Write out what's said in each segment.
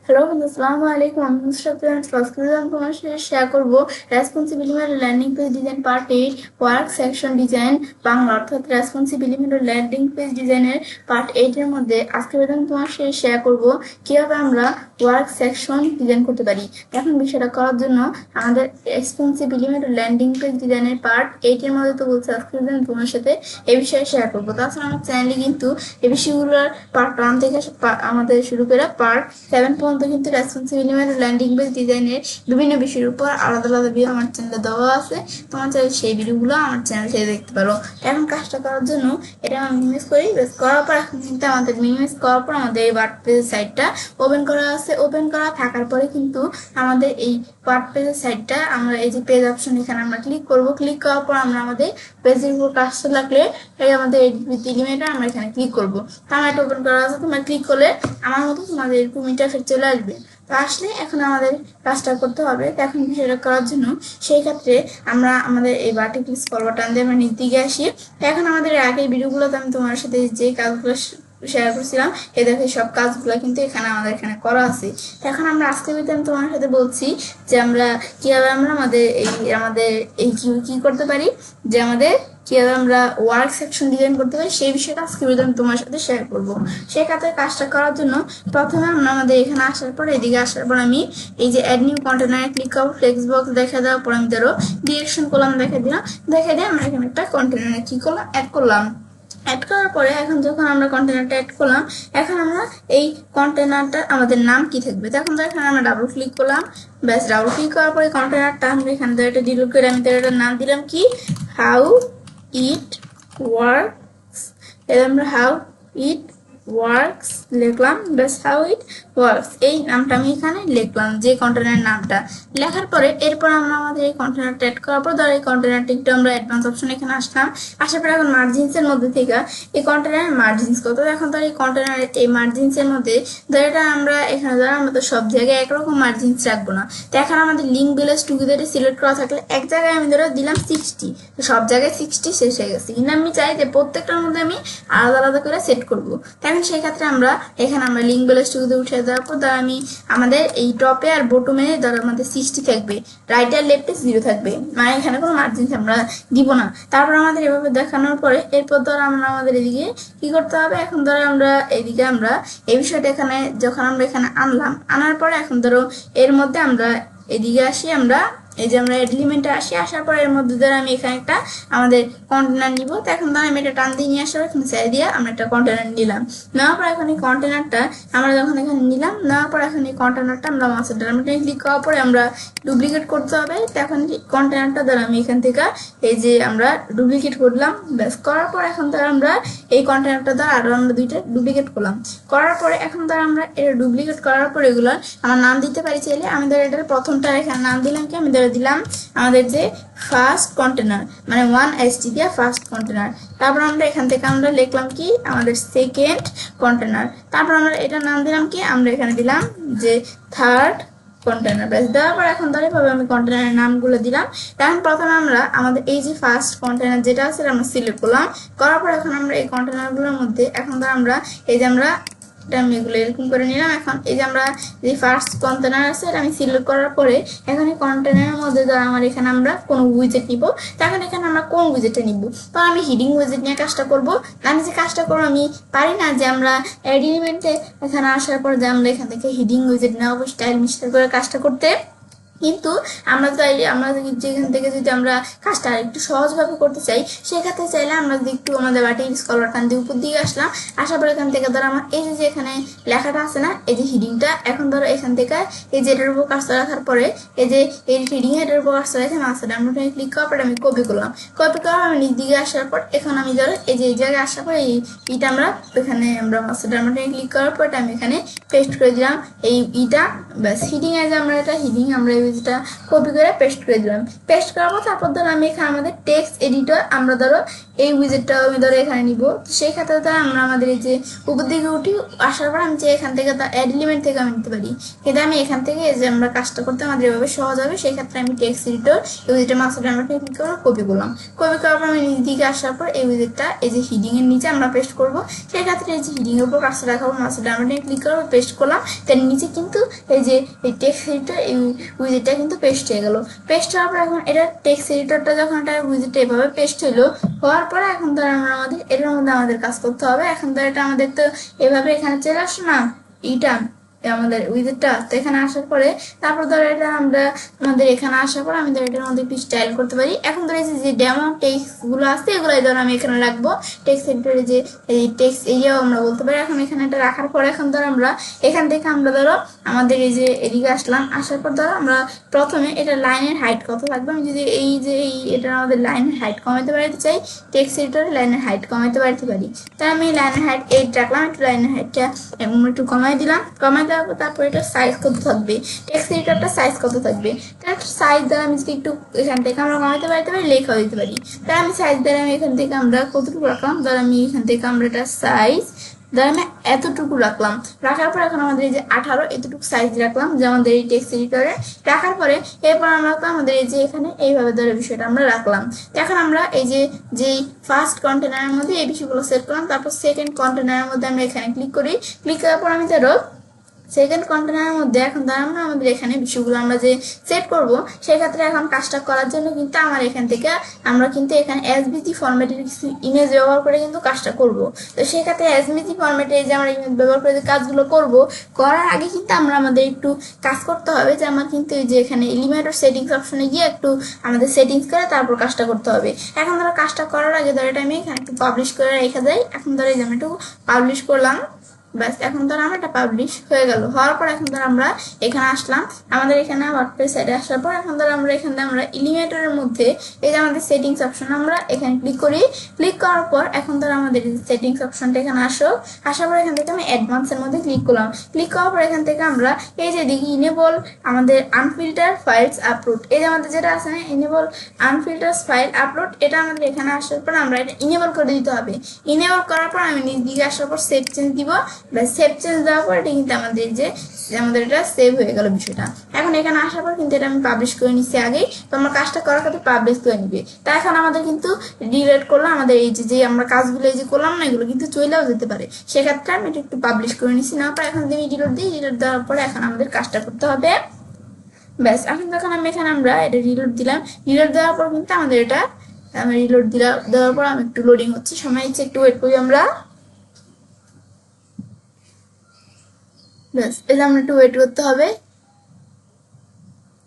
Hello বন্ধু, আসসালামু আলাইকুম। আমি নুসরাত জাহান। আজকে আমি তোমার সাথে শেয়ার করব responsive element landing page design part 8 work section design Bangla, অর্থাৎ রেসপন্সিভ এলিমেন্ট ল্যান্ডিং পেজ ডিজাইনের পার্ট 8 এর মধ্যে আজকে আমি তোমার সাথে শেয়ার করব কিভাবে আমরা ওয়ার্ক সেকশন ডিজাইন করতে পারি। এখন বিষয়টা করার জন্য আমাদের রেসপন্সিভ এলিমেন্ট ল্যান্ডিং পেজ ডিজাইনের পার্ট 8 এর মধ্যে তো বলছে আজকে আমি তোমার সাথে এই বিষয়ে শেয়ার করবো। তাছাড়া আমার চ্যানেলে কিন্তু এই বিষয়গুলোর পার্ট 1 থেকে আমাদের শুরু করে পার্ট 7 পর্যন্ত কিন্তু রেসপন্সিভ এলিমেন্ট ল্যান্ডিং পেজ ডিজাইনের বিভিন্ন বিষয়ের উপর আলাদা আলাদা ভিডিও আমার চ্যানেলে দেওয়া আছে। তোমার চাইলে সেই ভিডিওগুলো আমার চ্যানেল থেকে দেখতে পারো। এখন কাজটা করার জন্য এটা আমি মিনিমাইজ করি। বেশ করার পর এখন কিন্তু আমাদের মিনিমাইজ করার পর আমাদের এই ওয়ার্ডপ্রেস সাইটটা ওপেন করা আছে। ওপেন করা থাকার পরে কিন্তু আমাদের এই ওয়ার্ডপ্রেসের সাইটটা আমরা এই যে পেজ অপশন এখানে আমরা ক্লিক করব। ক্লিক করার পর আমরা আমাদের পেজের উপর কাজটা লাগলে এই আমাদের এলিমেন্টটা আমরা এখানে ক্লিক করব। আমার এটা ওপেন করা আছে, তোমরা ক্লিক করলে আমার মতো তোমাদের এরকম ইন্টারফেস চলে আসবে। তো আসলে এখন আমাদের কাজটা করতে হবে। তো এখন বিষয়টা করার জন্য সেই ক্ষেত্রে আমরা আমাদের এই ভার্টিক্যাল স্ক্রল বাটন দিয়ে আমরা নিচ দিকে আসি। এখন আমাদের আগের ভিডিওগুলোতে আমি তোমার সাথে যে কাজগুলো শেয়ার করছিলাম, এই দেখো সব কাজগুলো কিন্তু এখানে আমাদের এখানে করা আছে। এখন আমরা আজকে আমি তোমার সাথে বলছি যে আমরা কিভাবে আমরা আমাদের এই কি করতে পারি, যে আমাদের কিভাবে আমরা ওয়ার্ক সেকশন ডিজাইন করতে পারি সেই বিষয়টা আজকে আমি তোমার সাথে শেয়ার করবো। সেই ক্ষেত্রে কাজটা করার জন্য প্রথমে আমরা আমাদের এখানে আসার পর এদিকে আসার পর আমি এই যে অ্যাড নিউ কন্টেনারে ক্লিক করবো। ফ্লেক্স বক্স দেখা দেওয়ার পর আমি ধরো ডিরেকশন করলাম, দেখা দিয়ে আমরা এখানে একটা কন্টেনারে কি করলাম, অ্যাড করলাম। অ্যাড করার পরে এখন যখন আমরা কন্টেনারটা অ্যাড করলাম, এখন আমরা এই কন্টেনারটা আমাদের নাম কি থাকবে, তখন তো এখানে আমরা ডাবল ক্লিক করলাম। ব্যাস ডাবল ক্লিক করার পরে কন্টেনারটা আমরা এখানে একটা ডিলিট করে আমি এটার নাম দিলাম কি, হাউ ইট ওয়ার্কস। এবার আমরা হাউ ইট ওয়ার্কস লিখলাম। ব্যাস হাউ ইট ওয়ার্কস এই নামটা আমি এখানে লিখলাম, যে কন্টেনারের নামটা লেখার পরে এরপর আমরা আমাদের এই কন্টেনারটা অ্যাড করার পর ধর এই কন্টেনারটা একটু আমরা অ্যাডভান্স অপশন এখানে আসলাম। আসার পরে এখন মার্জিনসের মধ্যে থেকে এই কন্টেনারের মার্জিনস কত, এখন ধর এই কন্টেনারের এই মার্জিনসের মধ্যে ধর এটা আমরা এখানে ধর আমরা তো সব জায়গায় একরকম মার্জিনস রাখবো না। তো এখন আমাদের লিঙ্ক বেলেস টুগেদারে সিলেক্ট করা থাকলে এক জায়গায় আমি ধরো দিলাম 60, তো সব জায়গায় 60 শেষ হয়ে গেছে। কিন্তু আমি চাই যে প্রত্যেকটার মধ্যে আমি আলাদা আলাদা করে সেট করবো। এখন সেই ক্ষেত্রে আমরা এখানে আমরা লিঙ্ক বেলেস টুগেদার উঠে দেওয়ার পর ধর আমি আমাদের এই টপে আর বটমে ধর আমাদের 60 থাকবে, রাইট আর লেফটে 0 থাকবে, মানে এখানে কোনো মার্জিনস আমরা দিব না। তারপর আমাদের এভাবে দেখানোর পরে এরপর ধর আমরা আমাদের এদিকে কি করতে হবে, এখন ধরো আমরা এইদিকে আমরা এই বিষয়টা এখানে যখন আমরা এখানে আনার পরে এখন ধরো এর মধ্যে আমরা এদিকে আসি, আমরা এই যে আমরা এলিমেন্টে আসি। আসার পর এর মধ্যে ধরো আমি এখানে একটা আমাদের কন্টেনার নিব। তো এখন ধরো আমি এটা টান দিয়ে নিয়ে আসার এখানে চাই দিয়ে আমরা একটা কন্টেনার নিলাম। নেওয়ার পর এখন এই কন্টেনারটা আমরা যখন এখানে নিলাম, নেওয়ার পর এখন এই কন্টেনারটা আমরা মাস্টার ডায়মেন্টে ক্লিক করার পরে আমরা ডুপ্লিকেট করতে হবে। তো এখন কন্টেনারটা ধরো আমি এখান থেকে এই যে আমরা ডুপ্লিকেট করলাম। ব্যাস করার পর এখন ধরো আমরা এই কন্টেনারটা ধরো আরো আমরা দুইটা ডুপ্লিকেট করলাম। করার পরে এখন ধরো আমরা এটা ডুপ্লিকেট করার পর এগুলো আমার নাম দিতে পারি চাইলে। আমি ধরো এটার প্রথমটা এখানে নাম দিলাম কি, আমি ধরো দিলাম আমাদের যে ফার্স্ট কন্টেনার, মানে 1st দিয়ে ফার্স্ট কন্টেনার। তারপর আমরা এখান থেকে আমরা লিখলাম কি আমাদের সেকেন্ড কন্টেনার। তারপর আমরা এটা নাম দিলাম কি, আমরা এখানে দিলাম যে থার্ড কন্টেনার। ব্যাস দেওয়ার পর এখন ধরে ভাবে আমি কন্টেনারের নামগুলো দিলাম। এখন প্রথমে আমরা আমাদের এই যে ফার্স্ট কন্টেনার যেটা আছে আমরা সিলেক্ট করলাম। করার পর এখন আমরা এই কন্টেনারগুলোর মধ্যে এখন ধর আমরা এই যে আমরা আমি এগুলো এরকম করে নিলাম। এখন এই যে আমরা যে ফার্স্ট কন্টেনার আছে এটা আমি সিলেক্ট করার পরে এখন এই কন্টেনারের মধ্যে ধর আমার এখানে আমরা কোনো উইজেট নিব। তখন এখানে আমরা কোন উইজেটটা নিব, তো আমি হিডিং উইজেট নিয়ে কাজটা করব। আমি যে কাজটা করবো আমি পারি না যে আমরা এলিমেন্টে এখানে আসার পর যে আমরা এখান থেকে হিডিং উইজেট নেওয়া স্টাইল মিস্টার করে কাজটা করতে। কিন্তু আমরা যেখান থেকে যদি আমরা কাজটা একটু সহজভাবে করতে চাই, সেক্ষেত্রে চাইলে আমরা যদি একটু আমাদের বাটির স্কলার টান দিয়ে উপর দিকে আসলাম। আসার পর এখান থেকে ধরো আমার এই যে এখানে লেখাটা আছে না, এই যে হিডিংটা, এখন ধরো এখান থেকে এই যে এটার উপর কাজটা রাখার পরে এই যে এই হিডিং এটার উপর কাজটা রেখে মাস্টার আমরা ক্লিক করার পরে আমি কপি করলাম। কপি করার আমি নিচ দিকে আসার পর এখন আমি ধরো এই যে এই জায়গায় আসার পর এইটা আমরা এখানে আমরা মাস্টার আমরা ক্লিক করার পর আমি এখানে পেস্ট করে দিলাম এই ইটা। ব্যাস হিডিং এ যে আমরা এটা হিডিং আমরা উইজটা কপি করে পেস্ট করে দিলাম। পেস্ট করার পর তারপর ধরো আমি এখানে আমাদের টেক্সট এডিটর আমরা ধরো এই উইজেটটা আমি ধরো এখানে নিব। তো সেই ক্ষেত্রে ধরো আমরা আমাদের এই যে উপর দিকে উঠি, আসার পর আমি যে এখান থেকে অ্যাড এলিমেন্ট থেকে আমি নিতে পারি, কিন্তু আমি এখান থেকে এই যে আমরা কাজটা করতে আমাদের এভাবে সহজ হবে। সেই ক্ষেত্রে আমি টেক্সট এডিটর এই উইজেটটা মাস্টার ডায়মন্ডে ক্লিক করে কপি করলাম। কপি করার পর আমি নিচ দিকে আসার পর এই উইজেটটা এই যে হিডিং এর নিচে আমরা পেস্ট করব। সেই ক্ষেত্রে এই যে হিডিং এর উপর কাজটা রাখাবো, মাস্টার ডায়মন্ডে ক্লিক করবো, পেস্ট করলাম। তার নিচে কিন্তু এই যে এই টেক্সট এডিটর এই উইজেটটা কিন্তু পেস্ট হয়ে গেল। পেস্ট হওয়ার পর এখন এটা টেক্সট এডিটরটা যখন এটা উইজেটটা এভাবে পেস্ট হলো, হওয়ার পরে এখন ধর আমরা আমাদের এটার মধ্যে আমাদের কাজ করতে হবে। এখন ধর এটা আমাদের তো এভাবে এখানে চলে আসলো না এইটা আমাদের উইজেটটা, তো এখানে আসার পরে তারপর ধরো এটা আমরা আমাদের এখানে আসার পর আমি ধরো এটার মধ্যে একটু স্টাইল করতে পারি। এখন ধরো যে ডেমো টেক্সট গুলো আছে এগুলো ধরো আমি এখানে রাখবো। টেক্সট এডিটরে যে এই টেক্সট এরিয়াও আমরা বলতে পারি। এখন এখানে এটা রাখার পর এখন ধরো আমরা এখান থেকে আমরা ধরো আমাদের এই যে এদিকে আসলাম, আসার পর ধরো আমরা প্রথমে এটা লাইনের হাইট কত থাকবে, আমি যদি এই যে এটা আমাদের লাইনের হাইট কমাইতে পারতে চাই, টেক্সট এডিটরে লাইনের হাইট কমাইতে পারতে পারি। তাই আমি লাইনের হাইট 8 রাখলাম, একটু লাইনের হাইটটা একটু কমাই দিলাম। কমাই দেওয়ার পর তারপর এটা সাইজ কত থাকবে, টেক্সট এডিটরটা সাইজ কত থাকবে, তার সাইজ দ্বারা আমি যদি একটু এখান থেকে আমরা কমাইতে পারতে পারি, লেখাও দিতে পারি। তাই আমি সাইজ দ্বারা আমি এখান থেকে আমরা কতটুকু রাখলাম, ধর আমি এখান থেকে আমরা এটা সাইজ ধর আমি এতটুকু রাখলাম। রাখার পর এখন আমাদের এই যে 18 এতটুকু সাইজ রাখলাম যে আমাদের এই টেক্সট এডিটরে। রাখার পরে এরপর আমরা আমাদের এই যে এখানে এইভাবে ধরে বিষয়টা আমরা রাখলাম। এখন আমরা এই যে যেই ফার্স্ট কন্টেনারের মধ্যে এই বিষয়গুলো সেট করলাম, তারপর সেকেন্ড কন্টেনারের মধ্যে আমরা এখানে ক্লিক করি। ক্লিক করার পর আমি ধরো সেকেন্ড কন্টেনারের মধ্যে এখন ধর আমরা আমাদের এখানে বিষয়গুলো আমরা যে সেট করব, সেক্ষেত্রে এখন কাজটা করার জন্য কিন্তু আমার এখান থেকে আমরা কিন্তু এখানে এসভিজি ফরম্যাটের কিছু ইমেজ ব্যবহার করে কিন্তু কাজটা করব। তো সেক্ষেত্রে এসভিজি ফরম্যাটে যে আমরা ইমেজ ব্যবহার করে যে কাজগুলো করব, করার আগে কিন্তু আমরা আমাদের একটু কাজ করতে হবে যে আমার কিন্তু এই যে এখানে এলিমেন্টর সেটিংস অপশনে গিয়ে একটু আমাদের সেটিংস করে তারপর কাজটা করতে হবে। এখন ধরো কাজটা করার আগে ধরো এটা আমি এখানে একটু পাবলিশ করে রেখে যাই। এখন ধরো এই যে আমি একটু পাবলিশ করলাম, ব্যাস এখন ধর আমার এটা পাবলিশ হয়ে গেল। হওয়ার পর এখন ধর আমরা এখানে আসলাম, আমাদের এখানে ওয়ার্ডপ্রেস সাইডে আসার পর এখন ধর আমরা এখানে আমরা এলিমেন্টরের মধ্যে এই যে আমাদের সেটিংস অপশন আমরা এখানে ক্লিক করি। ক্লিক করার পর এখন ধর আমাদের সেটিংস অপশনটা এখানে আসার পর এখান থেকে আমি অ্যাডভান্সের মধ্যে ক্লিক করলাম। ক্লিক করার পর এখান থেকে আমরা এই যে দেখি ইনেবল আমাদের আনফিল্টার ফাইলস আপলোড, এই যে আমাদের যেটা আছে না ইনেবল আনফিল্টার ফাইল আপলোড, এটা আমাদের এখানে আসার পর আমরা এটা ইনেবল করে দিতে হবে। ইনেবল করার পর আমি নিজ দিকে আসার পর সেভ চেঞ্জ দিব। সেভ চেঞ্জ দেওয়ার পর এটা কিন্তু আমাদের যে আমাদের এটা সেভ হয়ে গেল বিষয়টা। এখন এখানে আসার পর কিন্তু এটা আমি পাবলিশ করে নিচ্ছি আগেই, তো আমার কাজটা করার ক্ষেত্রে পাবলিশ করে নিবে। তা এখন আমাদের কিন্তু ডিলিট করলাম আমাদের এই যে আমরা কাজগুলো এই যে করলাম না, এগুলো কিন্তু চলেও যেতে পারে। সেক্ষেত্রে আমি এটা একটু পাবলিশ করে নিচ্ছি। না পর এখন আমি ডিলিট দিই, ডিলিট দেওয়ার পরে এখন আমাদের কাজটা করতে হবে। ব্যাস এখন যখন আমি এখানে আমরা এটা রিলোড দিলাম, রিলোড দেওয়ার পর কিন্তু আমাদের এটা আমি রিলোড দেওয়ার পর আমি একটু লোডিং হচ্ছে, সময় হচ্ছে একটু ওয়েট করি আমরা। ব্যাস এই যে আমরা একটু ওয়েট করতে হবে।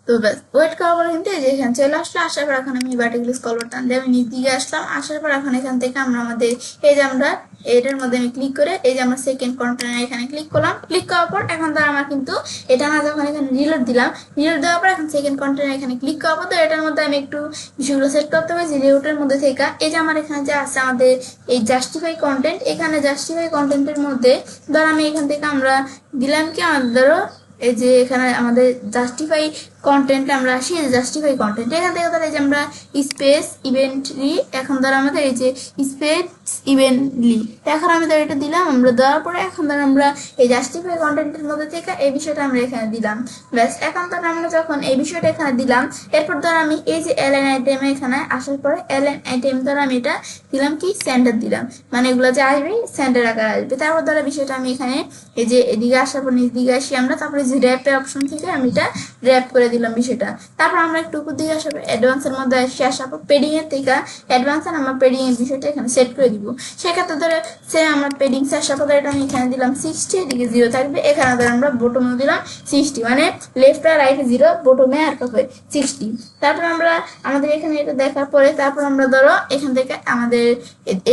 তো ব্যাস ওয়েট করার পর কিন্তু এই যে এখানে চলে আসলো। আসার পর এখন আমি ভার্টিক্যাল স্ক্রল বাটন দিয়ে আমি নিচ দিকে আসলাম। আসার পর এখন এখান থেকে আমরা আমাদের এই যে আমরা এটার মধ্যে আমি ক্লিক করে এই যে আমরা সেকেন্ড কন্টেনার এখানে ক্লিক করলাম। ক্লিক করার পর এখন ধর আমার কিন্তু এটা না যখন এখানে রিলোড দিলাম, রিলোড দেওয়ার পর এখন সেকেন্ড কন্টেনার এখানে ক্লিক করার পর তো এটার মধ্যে আমি একটু বিষয়গুলো সেট করতে হবে। যে রিলোডের মধ্যে থেকে এই যে আমার এখানে যে আছে আমাদের এই জাস্টিফাই কন্টেন্ট, এখানে জাস্টিফাই কন্টেন্টের মধ্যে ধর আমি এখান থেকে আমরা দিলাম কি আমাদের ধরো এই যে এখানে আমাদের জাস্টিফাই কন্টেন্ট আমরা আসি, জাস্টিফাই কন্টেন্ট এখান থেকে ধর এই যে আমরা স্পেস ইভেন্টলি, এখন ধর আমাদের এই যে স্পেস ইভেন্টলি এখন আমি ধর এটা দিলাম। আমরা দেওয়ার পরে এখন ধর আমরা এই জাস্টিফাই কন্টেন্টের মধ্যে থেকে এই বিষয়টা আমরা এখানে দিলাম। ব্যাস এখন ধর আমরা যখন এই বিষয়টা এখানে দিলাম, এরপর ধর আমি এই যে এলএন আইটেম এখানে আসার পরে এলএন আইটেম ধর আমি এটা দিলাম কি সেন্টার দিলাম, মানে এগুলো যে আসবে সেন্টার আকার আসবে। তারপর ধর বিষয়টা আমি এখানে এই যে এদিকে আসার পর নিচ দিকে আসি আমরা, তারপরে যে র্যাপের অপশন থেকে আমি এটা র্যাপ করে দিলাম বিষয়টা। তারপর আমরা একটু উপর দিকে আসার পর অ্যাডভান্সের মধ্যে আসার পর পেডিং এর থেকে অ্যাডভান্সের আমরা পেডিং এর বিষয়টা এখানে সেট করে দিব। সেক্ষেত্রে ধরে সে আমরা পেডিং আসার পর এটা আমি এখানে দিলাম 60, এদিকে 0 থাকবে। এখানে ধরে আমরা বটমে দিলাম 60, মানে লেফট আর রাইট 0, বটমে আর কত 60। তারপর আমরা আমাদের এখানে এটা দেখার পরে তারপর আমরা ধরো এখান থেকে আমাদের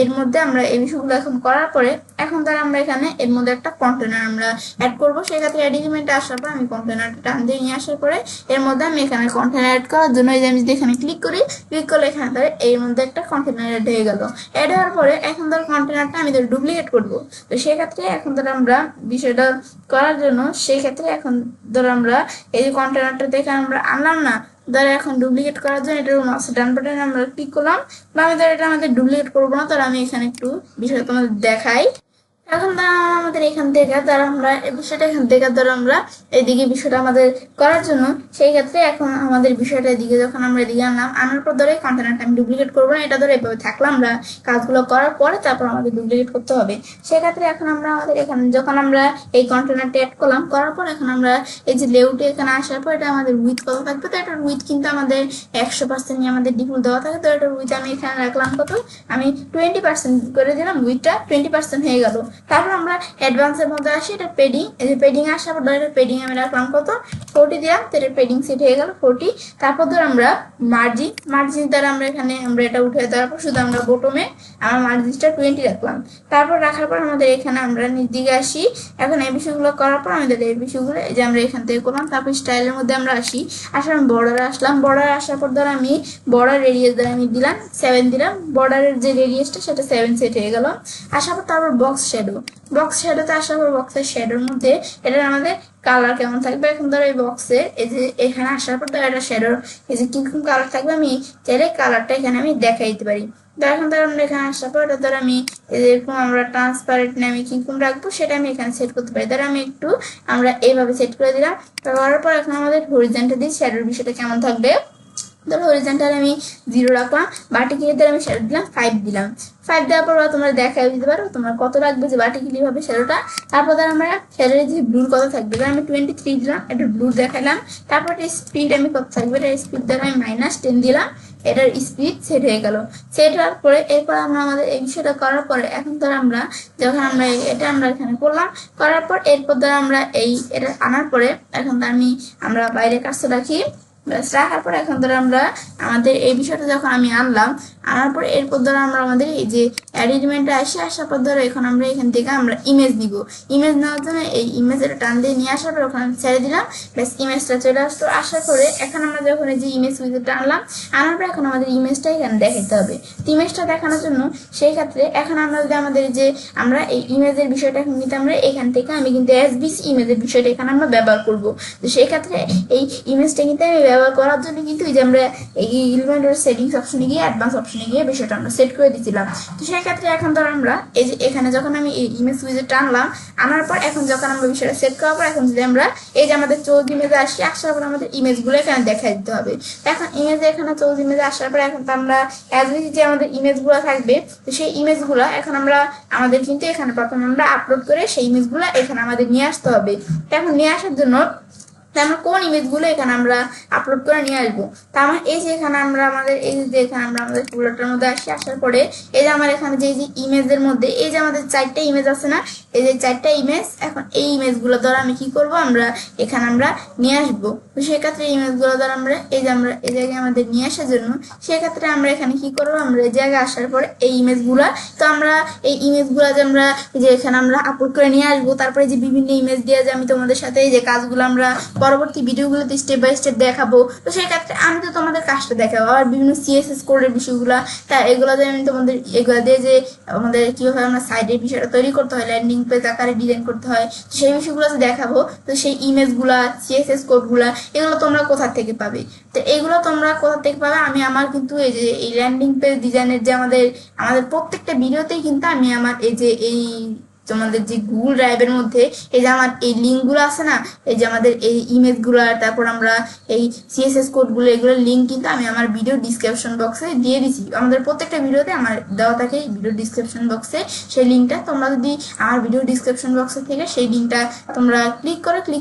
এর মধ্যে আমরা এই বিষয়গুলো এখন করার পরে এখন ধর আমরা এখানে এর মধ্যে একটা কন্টেনার আমরা অ্যাড করবো। সেক্ষেত্রে এলিমেন্টে আসার পর আমি কন্টেনারটা টান দিয়ে নিয়ে আসার পরে এর মধ্যে আমি এখানে কন্টেনার অ্যাড করার জন্য এই যে আমি যদি এখানে ক্লিক করি, ক্লিক করলে এখানে ধরে এর মধ্যে একটা কন্টেনার অ্যাড হয়ে গেল। অ্যাড হওয়ার পরে এখন ধর কন্টেনারটা আমি ধর ডুপ্লিকেট করব। তো সেক্ষেত্রে এখন ধর আমরা বিষয়টা করার জন্য সেই ক্ষেত্রে এখন ধর আমরা এই যে কন্টেনারটা দেখে আমরা আনলাম না, ধর এখন ডুপ্লিকেট করার জন্য এটার মাউসের ডান বাটনে আমরা ক্লিক করলাম, বা আমি ধর এটা আমাদের ডুপ্লিকেট করবো না, তার আমি এখানে একটু বিষয়টা তোমাদের দেখাই। এখন আমাদের এখান থেকে ধর আমরা এই বিষয়টা এখান থেকে ধর আমরা এইদিকে বিষয়টা আমাদের করার জন্য সেই ক্ষেত্রে এখন আমাদের বিষয়টা এদিকে যখন আমরা এদিকে আনার পর ধরে কন্টেনারটা আমি ডুপ্লিকেট করবো না, এটা ধরে এভাবে থাকলে আমরা কাজগুলো করার পরে তারপর আমাদের ডুপ্লিকেট করতে হবে। সেক্ষেত্রে এখন আমরা আমাদের এখানে যখন আমরা এই কন্টেনারটা অ্যাড করলাম, করার পর এখন আমরা এই যে লেআউটে এখানে আসার পর এটা আমাদের উইথ কত থাকবে, তো এটার উইথ কিন্তু আমাদের 100% আমাদের ডিফল্ট দেওয়া থাকে। তো এটার উইথ আমি এখানে রাখলাম কত, আমি 20% করে দিলাম, উইথটা 20% হয়ে গেল। তারপর আমরা অ্যাডভান্সের মধ্যে আসি, এটা পেডিং, এই যে পেডিং আসার পর ধর পেডিং আমি রাখলাম কত 40 দিলাম, তো এটা পেডিং সেট হয়ে গেল 40। তারপর ধর আমরা মার্জিন দ্বারা আমরা এখানে আমরা এটা উঠে দেওয়ার পর শুধু আমরা বটমে আমার মার্জিনটা 20 রাখলাম। তারপর রাখার পর আমাদের এখানে আমরা নিচ দিকে আসি, এখন এই বিষয়গুলো করার পর আমাদের এই বিষয়গুলো এই যে আমরা এখান থেকে করলাম। তারপর স্টাইলের মধ্যে আমরা আসি, আসার বর্ডারে আসলাম, বর্ডারে আসার পর ধর আমি বর্ডার রেডিয়াস দ্বারা আমি দিলাম 7 দিলাম, বর্ডারের যে রেডিয়াসটা সেটা 7 সেট হয়ে গেল। আসার পর তারপর বক্স শ্যাডোতে আসার পর বক্সের শ্যাডোর মধ্যে এটা আমাদের কালার কেমন থাকবে, এখন ধরো এই বক্সে এই যে এখানে আসার পর ধরো এটা শ্যাডোর এই যে কিরকম কালার থাকবে আমি চাইলে কালারটা এখানে আমি দেখাই দিতে পারি। এখন ধরো আমরা এখানে আসার পর এটা ধরো আমি এরকম আমরা ট্রান্সপারেন্ট আমি কিরকম রাখবো সেটা আমি এখানে সেট করতে পারি। ধরো আমি একটু আমরা এইভাবে সেট করে দিলাম, করার পর এখন আমাদের হরিজন্টাল দিয়ে শ্যাডোর বিষয়টা কেমন থাকবে, ধরো হরিজন্টাল আমি 0 রাখলাম, ভার্টিক্যালি আমি শ্যাডো দিলাম 5 দিলাম। 5 দেওয়ার পর তোমরা দেখাই দিতে পারো তোমরা কত রাখবে যে ভার্টিক্যালি ভাবে শ্যাডোটা। তারপর ধর আমরা শ্যাডোর যে ব্লুর কত থাকবে, ধর আমি 23 দিলাম, এটা ব্লু দেখালাম। তারপর স্পিড আমি কত থাকবে, এটা স্পিড দ্বারা আমি -10 দিলাম, এটার স্পিড সেট হয়ে গেল। সেট হওয়ার পরে এরপর আমরা আমাদের এই বিষয়টা করার পরে এখন ধর আমরা যখন আমরা এটা আমরা এখানে করলাম, করার পর এরপর ধর আমরা এটা আনার পরে এখন আমরা বাইরে কাজটা রাখি, রাখার পর এখন ধরো আমরা আমাদের এই বিষয়টা যখন আমি আনার পর এরপর ধরো আমরা আমাদের এই যে অ্যারেঞ্জমেন্টে আসার পর ধরো এখন আমরা এখান থেকে আমরা ইমেজ নিব। ইমেজ নেওয়ার জন্য এই ইমেজের টান দিয়ে নিয়ে আসার পর ওখানে ছেড়ে দিলাম, ব্যাস ইমেজটা চলে আসতো। আসার পরে এখন আমরা যখন এই যে ইমেজ উইজেটটা আনার পর এখন আমাদের ইমেজটা এখানে দেখাতে হবে। ইমেজটা দেখানোর জন্য সেই ক্ষেত্রে এখন আমরা যদি আমাদের যে আমরা এই ইমেজের বিষয়টা এখন কিন্তু আমরা এখান থেকে আমি কিন্তু এসবিসি ইমেজের বিষয়টা এখানে আমরা ব্যবহার করব। তো সেই ক্ষেত্রে এই ইমেজটা কিন্তু আমি ব্যবহার করার জন্য কিন্তু এই যে আমরা এই ইলিমেন্টের সেটিংস অপশনে গিয়ে অ্যাডভান্স অপশনে গিয়ে বিষয়টা আমরা সেট করে দিয়েছিলাম। তো সেই ক্ষেত্রে এখন ধর আমরা এই যে এখানে যখন আমি এই ইমেজ উইজেটটা আনার পর এখন যখন আমরা বিষয়টা সেট করার পর এখন যদি আমরা এই যে আমাদের 14 ইমেজে আসার পর আমাদের ইমেজগুলো এখানে দেখাই দিতে হবে। এখন ইমেজে এখানে 14 ইমেজে আসার পর এখন তো আমরা এসবিসি যে আমাদের ইমেজগুলো থাকবে, তো সেই ইমেজগুলো এখন আমাদের কিন্তু এখানে প্রথমে আমরা আপলোড করে সেই ইমেজগুলো এখানে আমাদের নিয়ে আসতে হবে। তো এখন নিয়ে আসার জন্য আমরা কোন ইমেজগুলো এখানে আমরা আপলোড করে নিয়ে আসবো, তা আমার এই যে এখানে আমরা আমাদের এই যে এখানে আমরা আমাদের ফোল্ডারটার মধ্যে আসার পরে এই যে আমার এখানে যে ইমেজের মধ্যে এই যে আমাদের 4টা ইমেজ আছে না, এই যে 4টা ইমেজ, এখন এই ইমেজগুলো দ্বারা আমি কি করব আমরা এখানে আমরা নিয়ে আসবো। তো সেক্ষেত্রে ইমেজগুলো দ্বারা আমরা এই যে আমরা এই জায়গায় আমাদের নিয়ে আসার জন্য সেক্ষেত্রে আমরা এখানে কি করবো, আমরা এই জায়গায় আসার পরে এই ইমেজগুলা তো আমরা এই ইমেজগুলা যে আমরা যে এখানে আমরা আপলোড করে নিয়ে আসবো, তারপরে যে বিভিন্ন ইমেজ দিয়ে যে আমি তোমাদের সাথে এই যে কাজগুলো আমরা পরবর্তী ভিডিওগুলোতে স্টেপ বাই স্টেপ দেখাবো। তো সেই ক্ষেত্রে আমি তো তোমাদের কাজটা দেখাবো, আর বিভিন্ন সিএসএস কোডের বিষয়গুলো তা এগুলো দিয়ে আমি তোমাদের এগুলো দিয়ে যে আমাদের কিভাবে আমরা সাইডের বিষয়টা তৈরি করতে হয়, ল্যান্ডিং পেজ আকারে ডিজাইন করতে হয়, সেই বিষয়গুলো দেখাবো। তো সেই ইমেজগুলা সিএসএস কোডগুলা এগুলো তোমরা কোথা থেকে পাবে, তো এগুলো তোমরা কোথা থেকে পাবে আমি আমার কিন্তু এই যে এই ল্যান্ডিং পেজ ডিজাইনের যে আমাদের প্রত্যেকটা ভিডিওতেই কিন্তু আমি আমার এই যে এই তোমাদের যে গুগল ড্রাইভের মধ্যে এই যে আমার এই লিঙ্কগুলো আছে না, এই যে আমাদের এই ইমেজগুলো তারপর আমরা এই সিএসএস কোডগুলো এগুলোর লিঙ্ক কিন্তু আমি আমার ভিডিও ডিসক্রিপশন বক্সে দিয়ে দিচ্ছি। আমাদের প্রত্যেকটা ভিডিওতে আমার দেওয়া থাকে ভিডিও ডিসক্রিপশন বক্সে সেই লিঙ্কটা, তোমরা যদি আমার ভিডিও ডিসক্রিপশন বক্সে থেকে সেই লিঙ্কটা তোমরা ক্লিক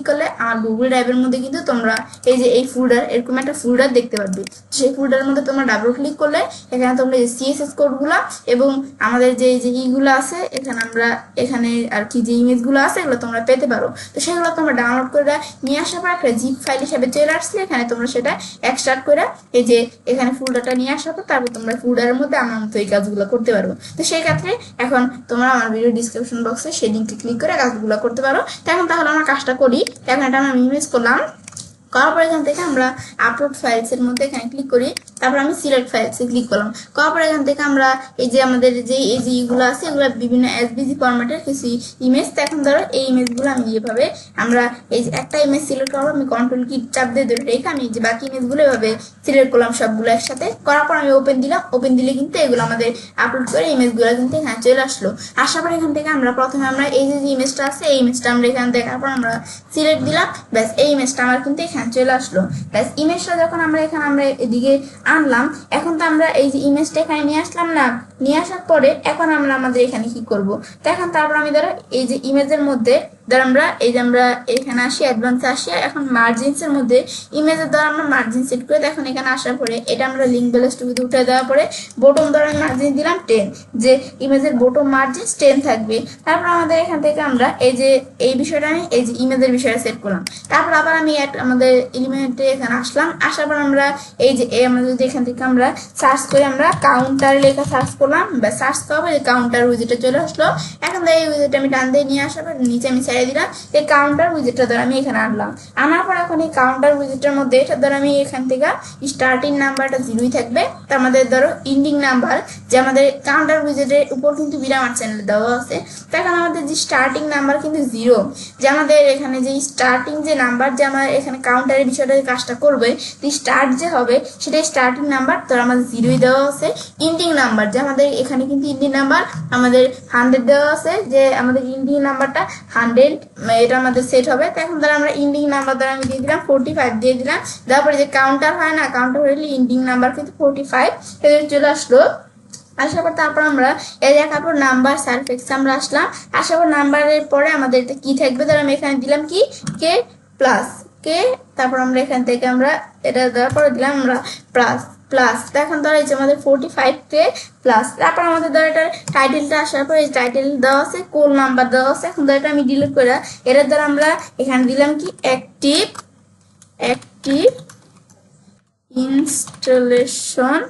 করলে আমার গুগল ড্রাইভের মধ্যে কিন্তু তোমরা এই যে এই ফোল্ডার এরকম একটা ফোল্ডার দেখতে পারবে। সেই ফোল্ডারের মধ্যে তোমরা ডাবল ক্লিক করলে এখানে তোমরা এই সিএসএস কোডগুলো এবং আমাদের যে ইগুলো আছে এখানে আমরা এখানে আর কি যে ইমেজগুলো আছে এগুলো তোমরা পেতে পারো। তো সেগুলো তোমরা ডাউনলোড করে নিয়ে আসার পর একটা জিপ ফাইল হিসেবে চলে আসলে এখানে তোমরা সেটা এক্সট্রাক্ট করে এই যে এখানে ফোল্ডারটা নিয়ে আসার পর তারপর তোমরা ফোল্ডারের মধ্যে আমার মতো এই কাজগুলো করতে পারো। তো সেই ক্ষেত্রে এখন তোমরা আমার ভিডিও ডিসক্রিপশন বক্সে সেই লিঙ্কে ক্লিক করে কাজগুলো করতে পারো। তো এখন তাহলে আমরা কাজটা করি। এখন এটা আমরা ইমেজ করলাম, করার পর এখান থেকে আমরা আপলোড ফাইলস এর মধ্যে এখানে ক্লিক করি, তারপর আমি সিলেক্ট ফাইলস এ ক্লিক করলাম। করার পর এখান থেকে আমরা এই যে আমাদের যে এই যে এগুলো আছে এগুলো বিভিন্ন এসভিজি ফরম্যাটের কিছু ইমেজ। তো এখন ধরো এই ইমেজগুলো আমি এইভাবে আমরা এই যে একটা ইমেজ সিলেক্ট করবো, আমি কন্ট্রোল কি চাপ দিয়ে ধরে রেখে আমি যে বাকি ইমেজগুলো এভাবে সিলেক্ট করলাম সবগুলো একসাথে। করার পর আমি ওপেন দিলাম, ওপেন দিলে কিন্তু এগুলো আমাদের আপলোড করে ইমেজগুলো কিন্তু এখানে চলে আসলো। আসার পর এখান থেকে আমরা প্রথমে আমরা এই যে ইমেজটা আছে এই ইমেজটা আমরা এখানে দেখার পর আমরা সিলেক্ট দিলাম, ব্যাস এই ইমেজটা আমার কিন্তু এখানে চলে আসলো। ব্যাস ইমেজটা যখন আমরা এদিকে আনলাম, এখন তো আমরা এই যে ইমেজটা এখানে নিয়ে আসলাম না, নিয়ে আসার পরে এখন আমরা আমাদের এখানে কি করব, তো এখন তারপর আমি ধরো এই যে ইমেজের মধ্যে ধর আমরা এই যে আমরা এখানে আসি অ্যাডভান্সে আসি, এখন মার্জিনস এর মধ্যে ইমেজের দ্বারা আমরা মার্জিন সেট করে এখন এখানে আসার পরে এটা আমরা লিঙ্ক ব্যালেন্স টুকুতে উঠে দেওয়ার পরে বটম দ্বারা আমি মার্জিন দিলাম 10, যে ইমেজের বটম মার্জিন 10 থাকবে। তারপর আমাদের এখান থেকে আমরা এই যে এই বিষয়টা আমি এই যে ইমেজের বিষয়টা সেট করলাম। তারপর আবার আমি আমাদের এলিমেন্টে এখানে আসলাম, আসার পর আমরা এই যে আমরা যদি এখান থেকে আমরা সার্চ করে আমরা কাউন্টার লেখা সার্চ করলাম, বা সার্চ করার পরে কাউন্টার উইজেটে চলে আসলো। এখন এই উইজেটটা আমি টান দিয়ে নিয়ে আসার পর নিচে আমি দিলাম এই কাউন্টার উইজেটটা ধরে আমি এখানে আনলাম। আনার পর এখন এই কাউন্টার উইজেটের মধ্যে এটা ধরো আমি এখান থেকে স্টার্টিং নাম্বারটা 0 থাকবে, তো আমাদের ধরো এন্ডিং নাম্বার যে আমাদের কাউন্টার উইজেটের উপর কিন্তু বিরামার চ্যানেল দেওয়া আছে, তো এখন আমাদের যে স্টার্টিং নাম্বার কিন্তু 0, যে আমাদের এখানে যে স্টার্টিং যে নাম্বার যে আমার এখানে কাউন্টারের বিষয়টা কাজটা করবে, স্টার্ট যে হবে সেটা স্টার্টিং নাম্বার ধরো আমাদের 0 দেওয়া আছে। এন্ডিং নাম্বার যে আমাদের এখানে কিন্তু এন্ডিং নাম্বার আমাদের 100 দেওয়া আছে, যে আমাদের এন্ডিং নাম্বারটা 100 এটা আমাদের সেট হবে। তো এখন ধরো আমরা এন্ডিং নাম্বার দ্বারা আমি দিয়ে দিলাম 45 দিয়ে দিলাম, তারপরে যে কাউন্টার হয় না, কাউন্টার হলে এন্ডিং নাম্বার কিন্তু 45 চলে আসলো। আসার পর তারপর আমরা এই দেখার পর নাম্বার সারফেক্স আমরা আসলাম, আসার পর নাম্বারের পরে আমাদের এটা কি থাকবে, ধর আমি এখানে দিলাম কি কে প্লাস কে, তারপর আমরা এখান থেকে আমরা এটা দেওয়ার পরে দিলাম আমরা প্লাস প্লাস। তো এখন ধরো এই যে আমাদের 45 কে প্লাস, তারপর আমাদের ধরো এটার টাইটেলটা আসার পর এই টাইটেল দেওয়া আছে, কোল নাম্বার দেওয়া আছে। এখন ধরো এটা আমি ডিলিট করে এটার দ্বারা আমরা এখানে দিলাম কি অ্যাক্টিভ ইনস্টলেশন,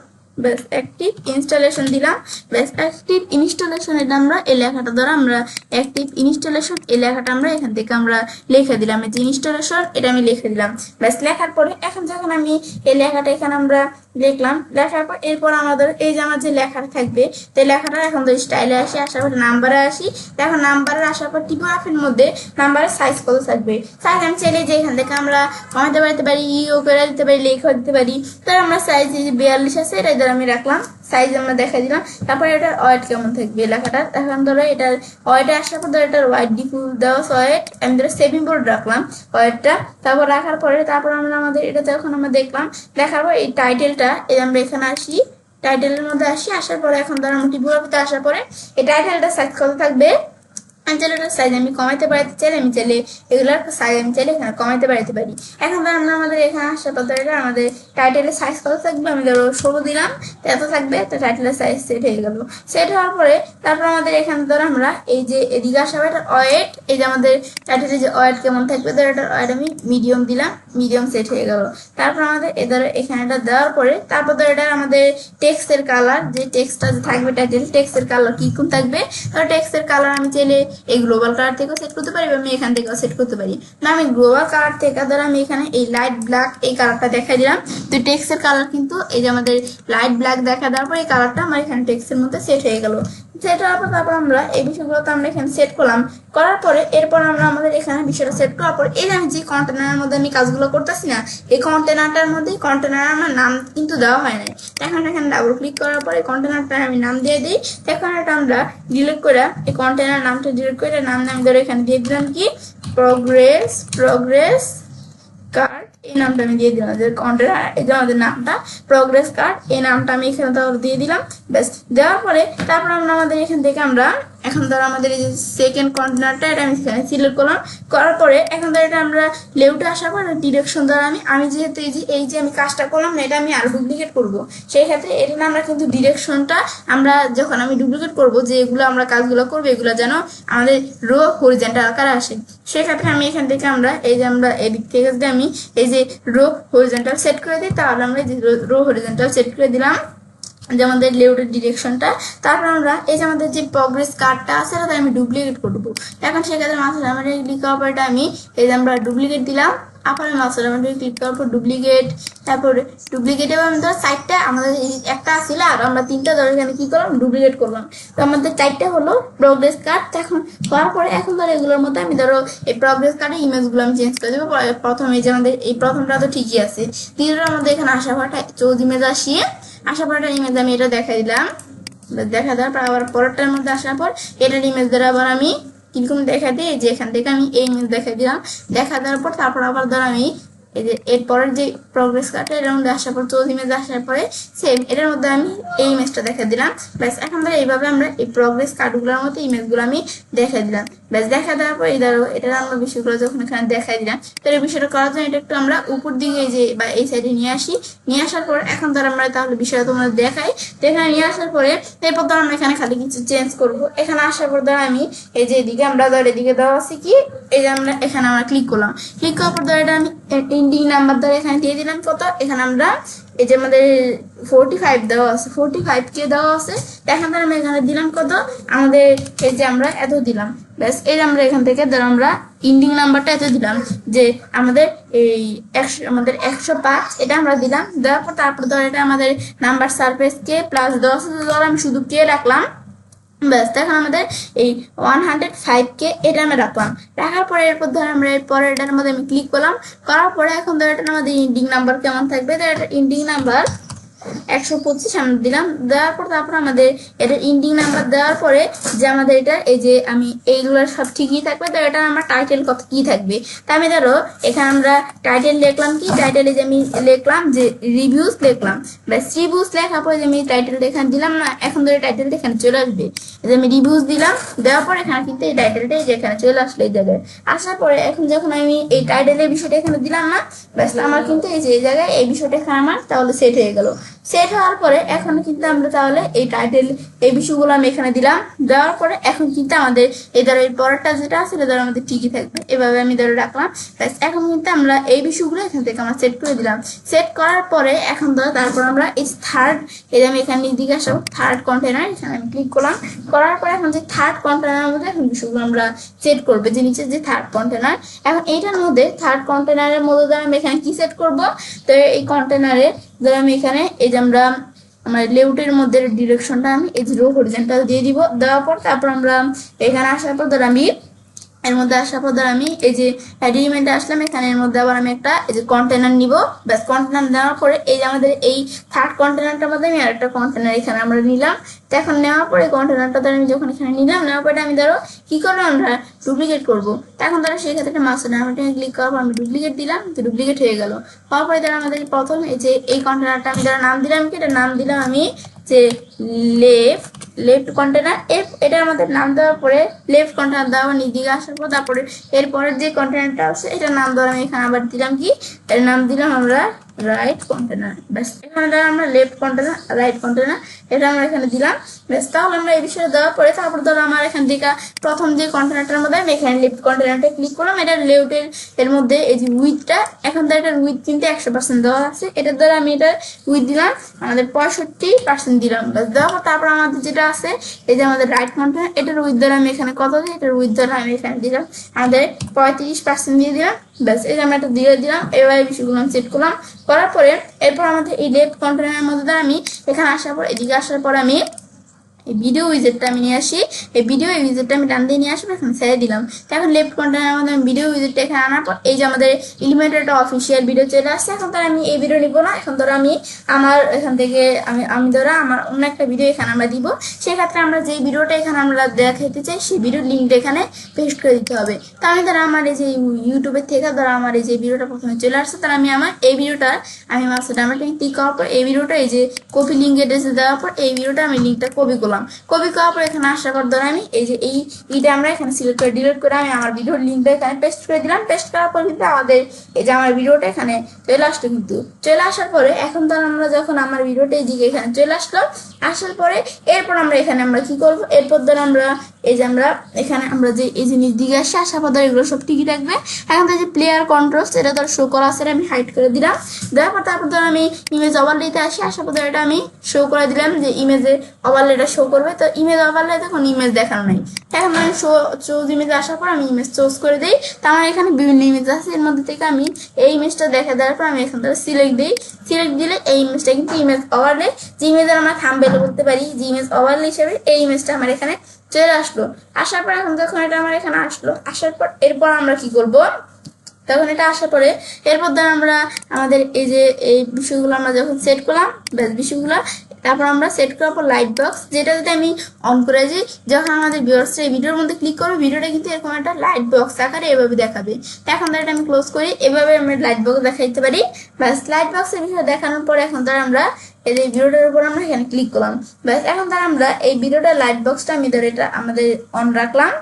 ব্যাস অ্যাক্টিভ ইনস্টলেশন দিলাম, ব্যাস অ্যাক্টিভ ইনস্টলেশন এটা আমরা এই লেখাটা দ্বারা আমরা অ্যাক্টিভ ইনস্টলেশন এই লেখাটা আমরা এখান থেকে আমরা লিখে দিলাম, এই যে ইনস্টলেশন এটা আমি লিখে দিলাম। ব্যাস লেখার পরে এখন যখন আমি এই লেখাটা এখানে আমরা লিখলাম, লেখার পর এরপর আমাদের এই যে আমার যে লেখাটা থাকবে তো লেখাটা এখন তো স্টাইলে আসি, আসার পর নাম্বারে আসি। এখন নাম্বারে আসার পর টিপোগ্রাফির মধ্যে নাম্বারের সাইজ কত থাকবে, সাইজ আমি চাইলে যে এখান থেকে আমরা কমাতে পারতে পারি, ইও করে দিতে পারি, লেখা দিতে পারি। তো আমরা সাইজ 42 আছে এটা আমি রাখলাম, সাইজ আমরা দেখা দিলাম। তারপরে এটার ওয়েট কেমন থাকবে লেখাটা, এখন ধরো এটার ওয়েটে আসার পর ধরো এটার ওয়েট ডিফিউজ দেওয়া ওয়েট আমি ধরো 7 বোর্ড রাখলাম ওয়েটটা। তারপর রাখার পরে তারপর আমরা আমাদের এটাতে এখন আমরা দেখলাম দেখার পর এই টাইটেলটা এই আমরা এখানে আসি, টাইটেলের মধ্যে আসি, আসার পরে এখন ধরো আমরা টিপোগ্রাফিতে আসার পরে এই টাইটেলটা সাইজ কত থাকবে, আঞ্চলের সাইজ আমি কমাইতে পারতে চাইলে আমি চাইলে এগুলার সাইজ আমি চাইলে এখানে কমাইতে পারতে পারি। এখন ধর আমরা আমাদের এখানে আসার পর আমাদের টাইটেলের সাইজ কত থাকবে, আমি ধরো 16 দিলাম, তো এত থাকবে, তো টাইটেলের সাইজ সেট হয়ে গেল। সেট হওয়ার পরে তারপর আমাদের এখানে ধর আমরা এই যে এদিকে আসা এটা ওয়েট, এই যে আমাদের টাইটেলের যে ওয়েট কেমন থাকবে ধর এটার ওয়েট আমি মিডিয়াম দিলাম, মিডিয়াম সেট হয়ে গেল। তারপর আমাদের এদের এখানে এটা দেওয়ার পরে তারপর ধর এটা আমাদের টেক্সটের কালার, যে টেক্সটটা যে থাকবে টাইটেল টেক্সটের কালার কি কোন থাকবে, ধর টেক্সটের কালার আমি চাইলে এই গ্লোবাল কালার থেকেও সেট করতে পারি, আমি এখান থেকেও সেট করতে পারি। না আমি গ্লোবাল কালার থেকে ধর আমি এখানে এই লাইট ব্ল্যাক এই কালারটা দেখা দিলাম, তো টেক্সটের কালার কিন্তু এই যে আমাদের লাইট ব্ল্যাক দেখা দেওয়ার পর এই কালারটা আমার এখানে টেক্সটের মধ্যে সেট হয়ে গেল। সেট হওয়ার পর তারপর আমরা এই বিষয়গুলো তো আমরা এখানে সেট করলাম, করার পরে এরপর আমরা আমাদের এখানে বিষয়টা সেট করার পর এই যে আমি যে কন্টেনারের মধ্যে আমি কাজগুলো করতেছি না, এই কন্টেনারটার মধ্যে কন্টেনার আমার নাম কিন্তু দেওয়া হয় নাই। এখন এখানে ডাবল ক্লিক করার পরে কন্টেনারটা আমি নাম দিয়ে দিই। এখন এটা আমরা ডিলিট করে এই কন্টেনার নামটা ডিলিট করে নাম আমি ধরে এখানে দিয়ে দিলাম কি প্রগ্রেস কার্ড, এই নামটা আমি দিয়ে দিলাম, যে কন্টেনার এই যে আমাদের নামটা প্রগ্রেস কার্ড এই নামটা আমি এখানে তাহলে দিয়ে দিলাম। ব্যাস দেওয়ার পরে তারপর আমরা আমাদের এখান থেকে আমরা এখন ধরো আমাদের এই যে সেকেন্ড কন্টেনারটা এটা আমি এখানে সিলেক্ট করলাম, করার পরে এখন ধরো এটা আমরা লেউটে আসার পর ডিরেকশন দ্বারা আমি যেহেতু এই যে আমি কাজটা করলাম না এটা আমি আরো ডুপ্লিকেট করব, সেই ক্ষেত্রে এটা না আমরা কিন্তু ডিরেকশনটা আমরা যখন আমি ডুপ্লিকেট করব যে এগুলো আমরা কাজগুলো করবো এগুলো যেন আমাদের রো হরিজন্টাল আকারে আসে, সেক্ষেত্রে আমি এখান থেকে আমরা এই যে আমরা এদিক থেকে যদি আমি এই যে রো হরিজন্টাল সেট করে দিই তাহলে আমরা এই যে রো হরিজন্টাল সেট করে দিলাম যে আমাদের লেউটের ডিরেকশনটা। তারপর আমরা এই যে আমাদের যে প্রগ্রেস কার্ডটা আছে সেটা আমি ডুপ্লিকেট করবো। এখন সেক্ষেত্রে মাথায় আমার লিখা অপারেটর আমি এই যে আমরা ডুপ্লিকেট দিলাম, আবার মাস্টার ডায়মন্ডে ক্লিক করার পর ডুপ্লিকেট, তারপরে ডুপ্লিকেট এবং ধর সাইডটা আমাদের একটা ছিল আর আমরা তিনটা ধর এখানে কি করলাম ডুপ্লিকেট করলাম। তো আমাদের চারটা হলো প্রোগ্রেস কার্ড। এখন করার পরে এখন ধরো এগুলোর মধ্যে আমি ধরো এই প্রোগ্রেস কার্ডের ইমেজগুলো আমি চেঞ্জ করে দেবো। প্রথমে যে আমাদের এই প্রথমটা তো ঠিকই আছে, দ্বিতীয়টার মধ্যে এখানে আসা পরটা চৌধুরী ইমেজ আসিয়ে আসার পরটা ইমেজ আমি এটা দেখাই দিলাম। দেখা দেওয়ার পর আবার পরেরটার মধ্যে আসার পর এটার ইমেজ দ্বারা আবার আমি কিরকম দেখা দিই যে এখান থেকে আমি এই ইমেজ দেখা দিলাম। দেখা দেওয়ার পর তারপর আবার ধর আমি এই যে এরপরের যে প্রোগ্রেস কার্ডটা এর মধ্যে আসার পর চৌধুরী ইমেজ আসার পরে সেম এটার মধ্যে আমি এই ইমেজটা দেখা দিলাম। ব্যাস এখন ধরো এইভাবে আমরা এই প্রোগ্রেস কার্ডগুলোর মধ্যে ইমেজগুলো আমি দেখা দিলাম। ব্যাস দেখা দেওয়ার পর এই ধরো এটার আমরা বিষয়গুলো যখন এখানে দেখাই দিলাম, তো এই বিষয়টা করার জন্য এটা একটু আমরা উপর দিকে এই যে বা এই সাইডে নিয়ে আসি। নিয়ে আসার পর এখন ধর আমরা তাহলে বিষয়টা তোমরা দেখাই। তো এখানে নিয়ে আসার পরে এরপর ধর আমরা এখানে খালি কিছু চেঞ্জ করবো। এখানে আসার পর ধর আমি এই যে এদিকে আমরা ধর এদিকে দেওয়া আছে কি এই যে আমরা এখানে আমরা ক্লিক করলাম। ক্লিক করার পর ধর এটা আমি ইন্ডিং নাম্বার ধরে এখানে দিয়ে দিলাম কত, এখানে আমরা এই যে আমাদের 45 দেওয়া আছে, 45K দেওয়া আছে। এখন ধর আমি এখানে দিলাম কত আমাদের এই যে আমরা এত দিলাম। ব্যাস এই যে আমরা এখান থেকে ধর আমরা ইন্ডিং নাম্বারটা এত দিলাম যে আমাদের এই 100 আমাদের 105 এটা আমরা দিলাম। দেওয়ার পর তারপর ধর এটা আমাদের নাম্বার সারফেস কে প্লাস 10 ধর আমি শুধু কে রাখলাম। ব্যাস এখন আমাদের এই 105K এটা আমি রাখলাম। রাখার পরে এরপর ধর আমরা এরপরে এটার মধ্যে আমি ক্লিক করলাম। করার পরে এখন ধর এটা আমাদের ইন্ডিং নাম্বার কেমন থাকবে, ইন্ডিং নাম্বার 125 আমরা দিলাম। দেওয়ার পর তারপর আমাদের এটা ইন্ডিং নাম্বার দেওয়ার পরে যে আমাদের এটা এই যে আমি এইগুলো সব ঠিকই থাকবে। তো এটা আমার টাইটেল কত কি থাকবে, তা আমি ধরো এখানে আমরা টাইটেল লিখলাম কি টাইটেলে যে আমি লিখলাম যে রিভিউস লিখলাম। ব্যাস রিভিউস লেখার পরে যে আমি টাইটেলটা এখানে দিলাম না, এখন ধরে টাইটেলটা এখানে চলে আসবে। যে আমি রিভিউস দিলাম, দেওয়ার পর এখানে কিন্তু এই টাইটেলটা যে এখানে চলে আসলো এই জায়গায়। আসার পরে এখন যখন আমি এই টাইটেলের বিষয়টা এখানে দিলাম না, ব্যাস আমার কিন্তু এই যে এই জায়গায় এই বিষয়টা এখানে আমার তাহলে সেট হয়ে গেল। সেট হওয়ার পরে এখন কিন্তু আমরা তাহলে এই টাইটেল এই বিষয়গুলো আমি এখানে দিলাম। দেওয়ার পরে এখন কিন্তু আমাদের এই ধরো এই পরেরটা যেটা আছে এটা ধরো আমাদের ঠিকই থাকবে, এভাবে আমি ধরে রাখলাম। ব্যাস এখন কিন্তু আমরা এই বিষয়গুলো এখান থেকে আমরা সেট করে দিলাম। সেট করার পরে এখন ধরো তারপর আমরা এই থার্ড এই যে আমি এখানে দিকে আসবো থার্ড কন্টেনার, এখানে আমি ক্লিক করলাম। করার পরে এখন যে থার্ড কন্টেনারের মধ্যে এখন বিষয়গুলো আমরা সেট করবো, যে নিচে যে থার্ড কন্টেনার এখন এইটার মধ্যে থার্ড কন্টেনারের মধ্যে ধরো আমি এখানে কি সেট করবো। তো এই কন্টেনারে ধরো আমি এখানে এই যে আমরা আমার লেআউটের মধ্যে ডিরেকশনটা আমি এই যে রো হরিজন্টাল দিয়ে দিব। দেওয়ার পর তারপর আমরা এখানে আসার পর ধর আমি এর মধ্যে আসার পর ধর আমি এই যে এলিমেন্টে আসলাম, এখানে এর মধ্যে আবার আমি একটা এই যে কন্টেনার নিব। ব্যাস কন্টেনার নেওয়ার পরে এই যে আমাদের এই থার্ড কন্টেনারটার মধ্যে আমি আরেকটা কন্টেনার এখানে আমরা নিলাম। তো এখন নেওয়ার পরে কন্টেনারটা ধর আমি যখন এখানে নিলাম, নেওয়ার পরে আমি ধরো কি করবো আমরা ডুপ্লিকেট করবো। এখন ধরো সেই ক্ষেত্রে মাস্টার ডায়মন্ডে ক্লিক করবো, আমি ডুপ্লিকেট দিলাম, তো ডুপ্লিকেট হয়ে গেল। হওয়ার পরে ধরো আমাদের প্রথম এই যে এই কন্টেনারটা আমি ধরো নাম দিলাম কি এটা নাম দিলাম আমি যে লেফট কন্টেনার। এটার আমাদের নাম দেওয়ার পরে লেফট কন্টেনার দেওয়া নিদিকে আসার পর তারপরে এরপরের যে কন্টেনারটা আছে এটার নাম ধর আমি এখানে আবার দিলাম কি এর নাম দিলাম আমরা রাইট কন্টেনার। ব্যাস এখানে ধর আমরা লেফট কন্টেনার রাইট কন্টেনার এটা আমরা এখানে দিলাম। ব্যাস তাহলে আমরা এই বিষয়ে দেওয়ার পরে তারপর ধরো আমার এখান থেকে প্রথম যে কন্টেনারটার মধ্যে আমি এখানে লেফট কন্টেনারটা ক্লিক করলাম। এটার লেফটের এর মধ্যে এই যে উইথটা এখন ধর এটার উইথ কিন্তু 100% দেওয়া আছে, এটার দ্বারা আমি এটা উইথ দিলাম আমাদের 65% দিলাম। ব্যাস দেওয়ার পর তারপর আমাদের যেটা আছে এই যে আমাদের রাইট কন্টেনার এটার উইথ দ্বারা আমি এখানে কত দিই এটার উইথ দ্বারা আমি এখানে দিলাম আমাদের 35% দিয়ে দিলাম। ব্যাস এই যে আমি একটা দিয়ে দিলাম। এবার বিষয়গুলো আমি সেট করলাম। করার পরে এরপর আমাদের এই লেফট কন্টেনারের মধ্যে আমি এখানে আসার পর এদিকে আসার পর আমি এই ভিডিও উইজেটটা আমি নিয়ে আসি। এই ভিডিও উইজেটটা আমি ডান দিয়ে নিয়ে আসবো, এখানে ছেড়ে দিলাম। তো এখন লেফট কর্নারের মধ্যে আমি ভিডিও উইজেটটা এখানে আনার পর এই যে আমাদের এলিমেন্টের একটা অফিসিয়াল ভিডিও চলে আসছে। এখন ধর আমি এই ভিডিও নিব না, এখন ধরো আমি আমার এখান থেকে আমি ধরো আমার অন্য একটা ভিডিও এখানে আমরা দিব। সেক্ষেত্রে আমরা যে ভিডিওটা এখানে আমরা দেখাতে চাই সেই ভিডিওর লিঙ্কটা এখানে পেস্ট করে দিতে হবে। তো আমি ধরো আমার এই যে ইউটিউবের থেকে ধরো আমার এই যে ভিডিওটা প্রথমে চলে আসছে, তাহলে আমি আমার এই ভিডিওটা আমি মাস্টার ডায়মন্ডে ক্লিক করার পর এই ভিডিওটা এই যে কপি লিঙ্ক এড্রেসে দেওয়ার পর এই ভিডিওটা আমি লিঙ্কটা কপি করলাম। কপি করার পর এখানে আসার পর ধর আমি এই যে এইটা আমরা এখানে সিলেক্ট করে ডিলিট করে আমি আমার ভিডিওর লিঙ্কটা এখানে পেস্ট করে দিলাম। পেস্ট করার পর কিন্তু আমাদের এই যে আমার ভিডিওটা এখানে চলে আসলো। কিন্তু চলে আসার পরে এখন ধর আমরা যখন আমার ভিডিওটা এইদিকে এখানে চলে আসলো, আসার পরে এরপর আমরা এখানে আমরা কি করবো, এরপর ধর আমরা এই যে আমরা এখানে আমরা যে এই জিনিস দিকে আসি আসার পর এগুলো সব ঠিকই থাকবে। এখন যে প্লেয়ার কন্ট্রোলস এটা ধর শো করা আছে, আমি হাইড করে দিলাম। দেওয়ার পর তারপর ধর আমি ইমেজ ওভারলেতে আসি, আসার পর এটা আমি শো করে দিলাম যে ইমেজে ওভারলেটা শো করবে। তো ইমেজ ওভারলে দেখুন ইমেজ দেখানো নাই। এখন আমি চুজ ইমেজে আসার পর আমি ইমেজ চুজ করে দিই। তার এখানে বিভিন্ন ইমেজ আছে, এর মধ্যে থেকে আমি এই ইমেজটা দেখা দেওয়ার পর আমি এখান থেকে সিলেক্ট দিই। সিলেক্ট দিলে এই ইমেজটা কিন্তু ইমেজ ওভারলে, যে ইমেজের আমরা থাম্বনেল বলতে পারি, যে ইমেজ ওভারলে হিসেবে এই ইমেজটা আমার এখানে চলে আসলো। আসার পর এখন যখন এটা আমার এখানে আসলো, আসার পর এরপর আমরা কি করব, তখন এটা আসার পরে এরপর ধর আমরা আমাদের এই যে এই বিষয়গুলো আমরা যখন সেট করলাম, ব্যাস বিষয়গুলো তারপর আমরা সেট করার পর লাইট বক্স, যেটা যদি আমি অন করে দিই, যখন আমাদের ভিউয়ার্সরা এই ভিডিওর মধ্যে ক্লিক করবে ভিডিওটা কিন্তু এরকম একটা লাইট বক্স আকারে এভাবে দেখাবে। এখন ধর এটা আমি ক্লোজ করি, এভাবে আমরা লাইট বক্স দেখাইতে পারি। ব্যাস লাইট বক্সের বিষয় দেখানোর পরে এখন ধর আমরা এই যে ভিডিওটার উপর আমরা এখানে ক্লিক করলাম। ব্যাস এখন ধর আমরা এই ভিডিওটার লাইট বক্সটা আমি ধর এটা আমাদের অন রাখলাম।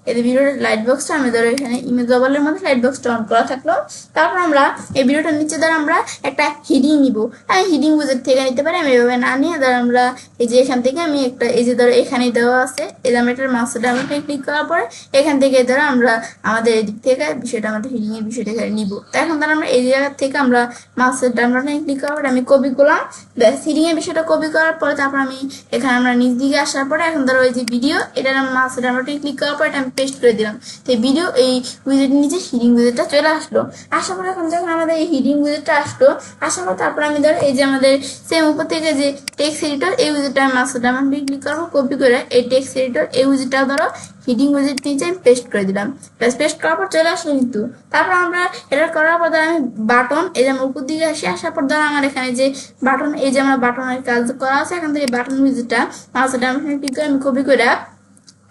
এই ভিডিওর লাইট বক্সটা আমি ধরো এখানে ইমেজ ওভারলের মধ্যে লাইট বক্সটা অন করা থাকলো। তারপর আমরা এই ভিডিওটার নিচে ধর আমরা একটা হিডিং নিব, আমি হিডিং উইজার্ড থেকে নিতে পারি। আমি এভাবে না নিয়ে ধর আমরা এই যে এখান থেকে আমি একটা এই যে ধরো এখানে দেওয়া আছে, এই আমরা এটার মাউসের ডাবলটা ক্লিক করার পরে এখান থেকে ধরো আমরা আমাদের এদিক থেকে বিষয়টা আমাদের হিডিং এর বিষয়টা এখানে নিব। তো এখন ধর আমরা এই জায়গা থেকে আমরা মাউসের ডাবলটা ক্লিক করার পরে আমি কপি করলাম। ব্যাস হিডিং এর বিষয়টা কপি করার পরে তারপর আমি এখানে আমরা নিচ দিকে আসার পরে এখন ধরো ওই যে ভিডিও, এটা আমরা মাউসের ডাবলটা ক্লিক করার পরে এটা আমি পেস্ট করে দিলাম। তো ভিডিও এই উইজেটের নিচে হিডিং উইজেটটা চলে আসলো। আসার পর এখন যখন আমাদের এই হিডিং উইজেটটা আসলো, আসার পর তারপর আমি ধর এই যে আমাদের সেম উপর থেকে যে টেক্সট এডিটর, এই উইজেটটা আমি মাউসের ডাবল ক্লিক করবো, কপি করে এই টেক্সট এডিটর এই উইজেটটা ধরো হিডিং উইজেট নিচে আমি পেস্ট করে দিলাম। প্লাস পেস্ট করার পর চলে আসলো কিন্তু। তারপর আমরা এটা করার পর ধর আমি বাটন, এই যে আমরা উপর দিকে আসি, আসার পর ধর আমার এখানে যে বাটন, এই যে আমরা বাটনের কাজ করা আছে, এখান থেকে বাটন উইজেটটা মাউসের ডাবল ক্লিক করে আমি কপি করে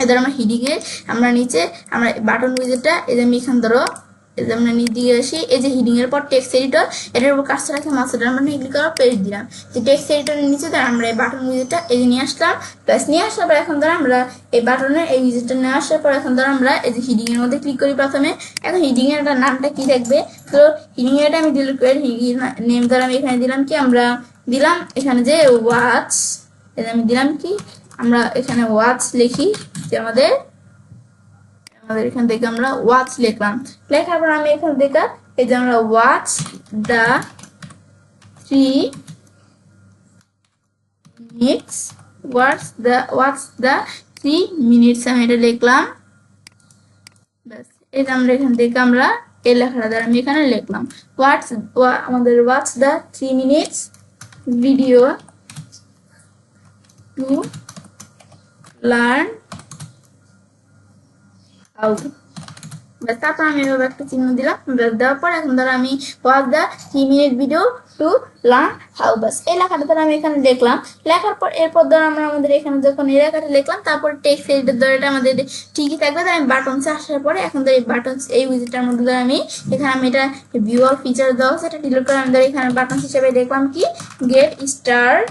এদের আমরা হিডিংয়ে আমরা নিচে আমরা বাটন উইজেটটা এই যে আমি এখান ধরো এই যে আমরা নিচ দিকে আসি, এই যে হিডিং এর পর টেক্সট এডিটর, এটার উপর কাজটা রাখে মাউসের ডান বাটনে ক্লিক করা পেস্ট দিলাম। যে টেক্সট এডিটরের নিচে ধর আমরা এই বাটন উইজেটটা এই যে নিয়ে আসলাম। প্লাস নিয়ে আসার পর এখন ধর আমরা এই বাটনের এই উইজেটটা নিয়ে আসার পর এখন ধর আমরা এই যে হিডিং এর মধ্যে ক্লিক করি প্রথমে। এখন হিডিং এর নামটা কি থাকবে, তো হিডিং এর আমি ডিলিট করে হিডিং নেম ধর আমি এখানে দিলাম কি, আমরা দিলাম এখানে যে ওয়াচ, এটা আমি দিলাম কি, আমরা এখানে ওয়াচ লিখি, যে আমাদের এখান থেকে আমরা ওয়াচ লিখলাম। লেখার পর আমি এখান থেকে এই যে আমরা watch the 3 minutes, watch the 3 minutes আমি এটা লিখলাম। ব্যাস এটা আমরা এখান থেকে আমরা এই লেখাটা দ্বারা আমি এখানে লিখলাম আমাদের watch the 3 minutes video to learn how. তারপর আমি এভাবে একটা চিহ্ন দিলাম। দেওয়ার পর এখন ধর আমি watch the 3 minute video to learn how, বাস এই লেখাটা ধর আমি এখানে লিখলাম। লেখার পর এরপর ধর আমরা আমাদের এখানে যখন এই লেখাটা লিখলাম, তারপর টেক্সট এডিটর ধর এটা আমাদের ঠিকই থাকবে। ধর আমি বাটনসে আসার পরে এখন ধর এই বাটনস এই উইজেটটার মধ্যে ধর আমি এখানে আমি এটা ভিউ অল ফিচার দেওয়া আছে, এটা ডিলিট করে আমি ধর এখানে বাটনস হিসেবে লিখলাম কি গেট স্টার্ট,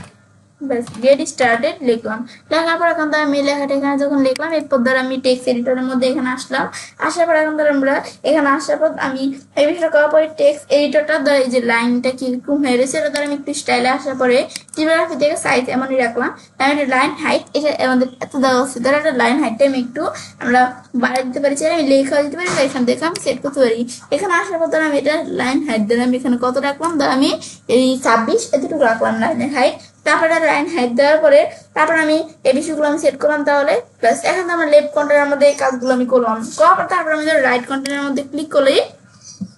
ব্যাস গেট স্টার্টেড লিখলাম। লেখার পর এখন ধর আমি লেখাটা এখানে যখন লিখলাম, এরপর ধর আমি টেক্সট এডিটরের মধ্যে এখানে আসলাম। আসার পর এখন ধর আমরা এখানে আসার পর আমি এই বিষয়টা করার পরে টেক্সট এডিটরটা ধর এই যে লাইনটা কিরকম হয়ে রয়েছে এটা ধর আমি একটু স্টাইলে আসার পরে টিপোগ্রাফি থেকে সাইজ এমনই রাখলাম। আমি একটা লাইন হাইট, এটা আমাদের এত দেওয়া হচ্ছে, ধর একটা লাইন হাইটটা আমি একটু আমরা বাড়িয়ে দিতে পারি, আমি লেখা দিতে পারি, এখান থেকে আমি সেট করতে পারি। এখানে আসার পর ধর আমি এটা লাইন হাইট ধর আমি এখানে কত রাখলাম, ধর আমি এই 26 এতটুকু রাখলাম লাইনের হাইট। তারপরে লাইন হাইট দেওয়ার পরে তারপর আমি এই বিষয়গুলো আমি সেট করলাম। তাহলে প্লাস এখন আমার লেফট কন্টেনারের মধ্যে এই কাজগুলো আমি করলাম, করার পর তারপর আমি রাইট কন্টেনারের মধ্যে ক্লিক করলে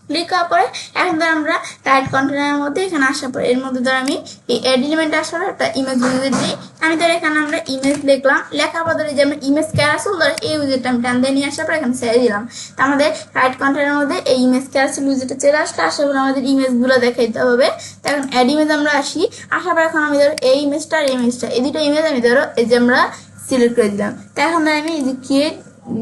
ক্লিক করার পরে এখন ধর আমরা রাইট কন্টেনারের মধ্যে এখানে আসার পর এর মধ্যে ধর আমি এই এড এলিমেন্ট আসার একটা ইমেজ উইজেট দিই। আমি ধর এখানে আমরা ইমেজ লিখলাম, লেখার পর ধরে যে আমরা ইমেজ ক্যারাসেল ধর এই উইজেটটা আমি টান দিয়ে নিয়ে আসার পর এখানে ছেড়ে দিলাম। তো আমাদের রাইট কন্টেনারের মধ্যে এই ইমেজ ক্যারাসেল উইজেটটা চলে আসলে আসার পর আমাদের ইমেজগুলো দেখাইতে হবে। তো এখন অ্যাড ইমেজ আমরা আসি, আসার পর এখন আমি ধর এই ইমেজটা আর এই ইমেজটা এই দুটো ইমেজ আমি ধরো এই যে আমরা সিলেক্ট করে দিলাম। তো এখন আমি এই যে ক্রিয়েট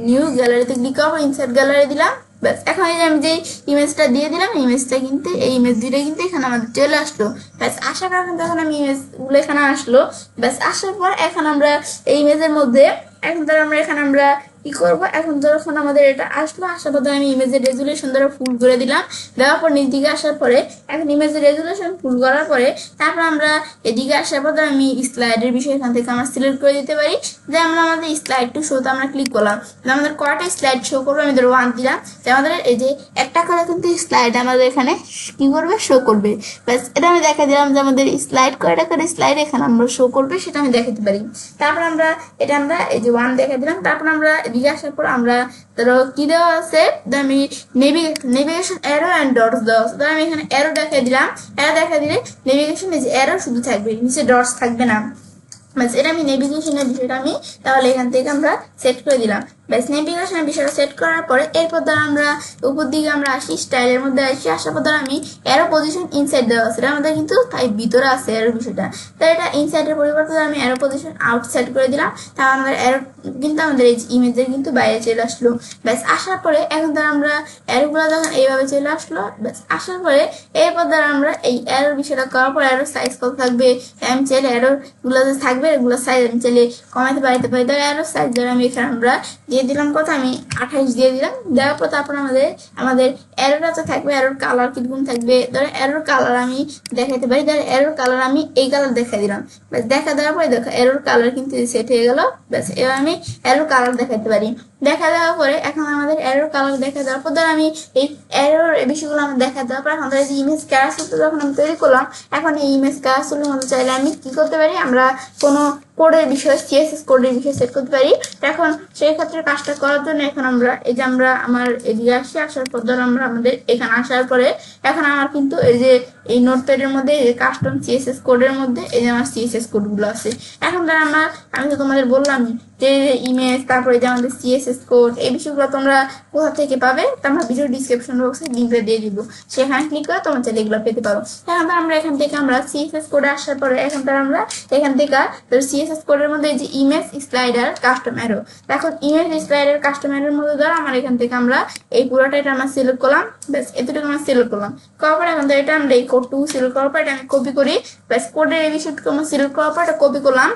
নিউ গ্যালারিতে ক্লিক করবো, ইনসার্ট গ্যালারি দিলাম। ব্যাস এখন এই যে আমি যে ইমেজটা দিয়ে দিলাম, ইমেজটা কিন্তু এই ইমেজ দুইটা কিন্তু এখানে আমাদের চলে আসলো। ব্যাস আসার পর কিন্তু এখন আমি ইমেজগুলো এখানে আসলো। ব্যাস আসার পর এখন আমরা এই ইমেজের মধ্যে এখন ধর আমরা এখানে আমরা কি করব, এখন যখন আমাদের এটা আসলো, আসার পর আমি ইমেজের রেজুলেশন দ্বারা ফুল করে দিলাম। দেওয়ার পর নিচ দিকে আসার পরে এখন ইমেজের রেজুলেশন ফুল করার পরে তারপর আমরা এদিকে আসার পর আমি স্লাইডের বিষয় এখান থেকে আমরা সিলেক্ট করে দিতে পারি। যে আমরা আমাদের স্লাইড টু শোতে আমরা ক্লিক করলাম, আমাদের কয়টা স্লাইড শো করবে, আমাদের 1 দিলাম। যে আমাদের এই যে একটা করে কিন্তু স্লাইড আমাদের এখানে কি করবে, শো করবে। ব্যাস এটা আমি দেখা দিলাম যে আমাদের স্লাইড কয়টা করে স্লাইড এখানে আমরা শো করবে সেটা আমি দেখাতে পারি। তারপর আমরা এটা আমরা এই যে 1 দেখা দিলাম। তারপর আমরা এদিকে আসার পর আমরা ধরো কি দেওয়া আছে, আমি নেভিগেশন অ্যারো অ্যান্ড ডটস দেওয়া আছে। আমি এখানে অ্যারো দেখা দিলাম, অ্যারো দেখা দিলে নেভিগেশন এই যে অ্যারো শুধু থাকবে, নিচে ডটস থাকবে না। ব্যাস এটা আমি নেভিগেশনের বিষয়টা আমি তাহলে এখান থেকে আমরা সেট করে দিলাম। ব্যাস নেভিগেশনের বিষয়টা সেট করার পরে এরপর ধর আমরা উপর দিকে আমরা আসি, স্টাইলের মধ্যে আসি। আসার পর ধর আমি অ্যারো পজিশন ইনসাইড দেওয়া আছে, এটা আমাদের কিন্তু তাই ভিতরে আছে অ্যারো বিষয়টা। তাই এটা ইনসাইডের পরিবর্তে আমি অ্যারো পজিশন আউট সেট করে দিলাম। তাহলে আমাদের অ্যারো কিন্তু আমাদের এই ইমেজের কিন্তু বাইরে চলে আসলো। ব্যাস আসার পরে এখন ধর আমরা অ্যারোগুলো যখন এইভাবে চলে আসলো, ব্যাস আসার পরে এরপর ধর আমরা এই অ্যারোর বিষয়টা করার পর অ্যারো সাইজ কত থাকবে আমি চাইলে অ্যারো গুলো যে থাকবে এগুলো সাইজ আমি চাইলে কমাইতে বাড়াইতে পারি। ধর অ্যারো সাইজ ধর আমি এখানে আমরা দিয়ে দিলাম কত, আমি 28 দিয়ে দিলাম। দেওয়ার পর তারপর আমাদের অ্যারোটা তো থাকবে, অ্যারোর কালার কিরকম থাকবে, ধর অ্যারোর কালার আমি দেখাইতে পারি। ধর অ্যারোর কালার আমি এই কালার দেখাই দিলাম। ব্যাস দেখা দেওয়ার পরে দেখো অ্যারোর কালার কিন্তু সেট হয়ে গেল। ব্যাস এবার আমি অ্যারোর কালার দেখাতে পারি। দেখা দেওয়ার পরে এখন আমাদের অ্যারোর কালার দেখা দেওয়ার পর ধর আমি এই অ্যারোর বিষয়গুলো আমি দেখা দেওয়ার পর এখন ধর এই ইমেজ ক্যারাসেলটা যখন আমি তৈরি করলাম, এখন এই ইমেজ ক্যারাসেলের মধ্যে চাইলে আমি কি করতে পারি, আমরা কোনো কোডের বিষয় সিএসএস কোডের বিষয় সেট করতে পারি। এখন সেই ক্ষেত্রে কাজটা করার জন্য এখন আমরা এই যে আমরা আমার এদিকে আসি, আসার পর ধর আমরা আমাদের এখানে আসার পরে এখন আমার কিন্তু এই যে এই নোটপ্যাডের মধ্যে এই যে কাস্টম সিএসএস কোডের মধ্যে এই যে আমার সিএসএস কোডগুলো আছে। এখন ধর আমি তো তোমাদের বললাম যে ইমেজ তারপরে যে আমাদের সিএসএস কোড এই বিষয়গুলো তোমরা কোথা থেকে পাবে, আমরা ভিডিও ডিসক্রিপশন বক্সে লিঙ্কটা দিয়ে দিব, সেখানে ক্লিক করে তোমরা চাইলে এগুলো পেতে পারো। এখন আমরা এখান থেকে আমরা সিএসএস কোডে আসার পরে এখন আমরা এখান থেকে সিএসএস কোডের মধ্যে যে ইমেজ স্লাইডার কাস্টম অ্যারো, এখন ইমেজ স্লাইডার কাস্টম অ্যারোর মধ্যে ধর আমার এখান থেকে আমরা এই পুরোটা এটা আমরা সিলেক্ট করলাম। ব্যাস এতটুকু আমরা সিলেক্ট করলাম, করার পরে এখন এটা আমরা এই কোডটুকু সিলেক্ট করার পর এটা আমি কপি করি। ব্যাস কোডের এই বিষয়টুকু আমরা সিলেক্ট করার পর এটা কপি করলাম।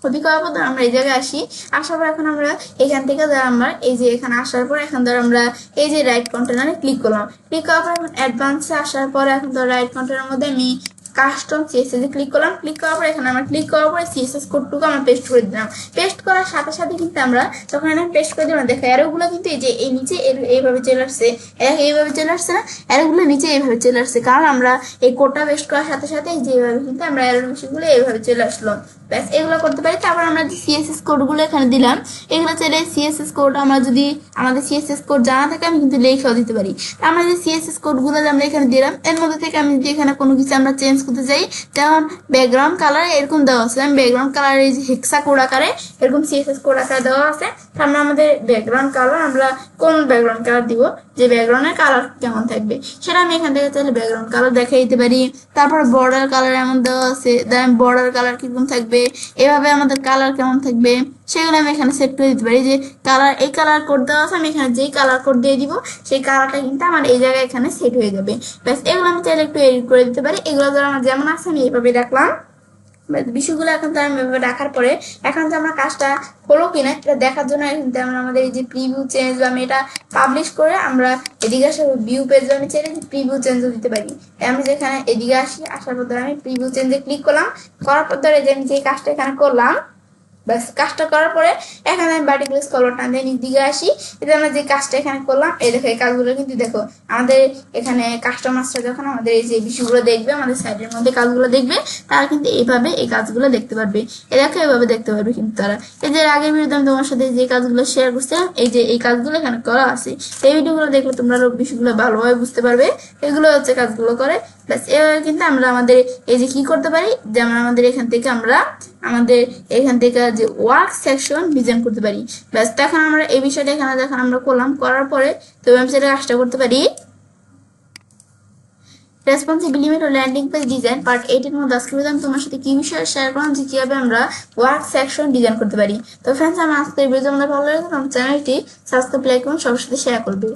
কপি করার পর আমরা এই জায়গায় আসি, আসার পর এখন আমরা এখান থেকে আমরা এই যে এখানে আসার পর এখন আমরা এই যে রাইট কন্টেনারে ক্লিক করলাম। ক্লিক করার পর এখন অ্যাডভান্সে আসার পর এখন রাইট কন্টেনারের মধ্যে আমি কাস্টম সিএসএস এ ক্লিক করলাম। ক্লিক করার পর এখানে আমরা ক্লিক করার পরে সিএসএস কোডটুকু আমরা পেস্ট করে দিলাম। পেস্ট করার সাথে সাথে কিন্তু আমরা যখন এখানে পেস্ট করে দিলাম দেখো অ্যারোগুলো কিন্তু এই যে এই নিচে এইভাবে চলে আসছে, এইভাবে চলে আসছে না, অ্যারোগুলো নিচে এইভাবে চলে আসছে, কারণ আমরা এই কোডটা পেস্ট করার সাথে সাথে যে এইভাবে কিন্তু আমরা অ্যারোর বিষয়গুলো এইভাবে চলে আসলো। ব্যাস এগুলো করতে পারি। তারপর আমরা যে সিএসএস কোডগুলো এখানে দিলাম, এগুলো চাইলে সিএসএস কোড আমরা যদি আমাদের সিএসএস কোড জানা থাকে আমি কিন্তু লিখেও দিতে পারি। আমরা যে সিএসএস কোডগুলো আমরা এখানে দিলাম এর মধ্যে থেকে আমি যদি এখানে কোনো কিছু আমরা চেঞ্জ করতে চাই, যেমন ব্যাকগ্রাউন্ড কালার এরকম দেওয়া আছে, আমি ব্যাকগ্রাউন্ড কালার এই যে হেক্সা কোড আকারে এরকম সিএসএস কোড আকারে দেওয়া আছে। আমরা আমাদের ব্যাকগ্রাউন্ড কালার আমরা কোন ব্যাকগ্রাউন্ড কালার দিব, যে ব্যাকগ্রাউন্ডের কালার কেমন থাকবে সেটা আমি এখান থেকে চাইলে ব্যাকগ্রাউন্ড কালার দেখাই দিতে পারি। তারপর বর্ডার কালার এমন দেওয়া আছে, বর্ডার কালার কিরকম থাকবে, এভাবে আমাদের কালার কেমন থাকবে সেগুলো আমি এখানে সেট করে দিতে পারি। যে কালার এই কালার কোড দেওয়া আছে, আমি এখানে যেই কালার কোড দিয়ে দিব সেই কালারটা কিন্তু আমার এই জায়গায় এখানে সেট হয়ে যাবে। ব্যাস এগুলো আমি চাইলে একটু এডিট করে দিতে পারি। এগুলো ধর আমার যেমন আছে আমি এইভাবে রাখলাম। বিষয়গুলো এখন তো আমি রাখার পরে এখন যে আমরা কাজটা হলো কিনা এটা দেখার জন্য কিন্তু আমরা আমাদের এই যে প্রিভিউ চেঞ্জ বা আমি এটা পাবলিশ করে আমরা এদিকে আসে ভিউ পেজ আমি চাইলে প্রিভিউ চেঞ্জও দিতে পারি। আমি যেখানে এদিকে আসি, আসার পর ধর আমি প্রিভিউ চেঞ্জে ক্লিক করলাম, করার পর ধরে যে আমি যে কাজটা এখানে করলাম, ব্যাস কাজটা করার পরে এখানে আমি বাটিক্লেস কলর টান দিয়ে নিচ দিকে আসি। এটা আমরা যে কাজটা এখানে করলাম এই দেখো এই কাজগুলো কিন্তু দেখো আমাদের এখানে কাস্টমাররা যখন আমাদের এই যে বিষয়গুলো দেখবে, আমাদের সাইডের মধ্যে কাজগুলো দেখবে, তারা কিন্তু এইভাবে এই কাজগুলো দেখতে পারবে। এ দেখো এইভাবে দেখতে পারবে কিন্তু তারা। এই যে আগের ভিডিওতে আমি তোমার সাথে যে কাজগুলো শেয়ার করছিলাম এই যে এই কাজগুলো এখানে করা আছে, এই ভিডিওগুলো দেখলে তোমরা বিষয়গুলো ভালোভাবে বুঝতে পারবে। এগুলো হচ্ছে কাজগুলো করে। ব্যাস এভাবে কিন্তু আমরা আমাদের এই যে কি করতে পারি, যেমন আমাদের এখান থেকে আমরা আমাদের এখান থেকে যে ওয়ার্ক সেকশন ডিজাইন করতে পারি। ব্যাস তখন আমরা এই বিষয়টা এখানে যখন আমরা করলাম, করার পরে তো ওয়েবসাইটে কাজটা করতে পারি। রেসপন্সিভ লিমিট ও ল্যান্ডিং পেজ ডিজাইন পার্ট 8 এর মধ্যে আজকে আমি তোমার সাথে কি বিষয়ে শেয়ার করলাম যে কিভাবে আমরা ওয়ার্ক সেকশন ডিজাইন করতে পারি। তো ফ্রেন্ডস, আমার আজকের ভিডিও তোমাদের ভালো লাগে আমার চ্যানেলটি সাবস্ক্রাইব, লাইক এবং সবার সাথে শেয়ার করবে।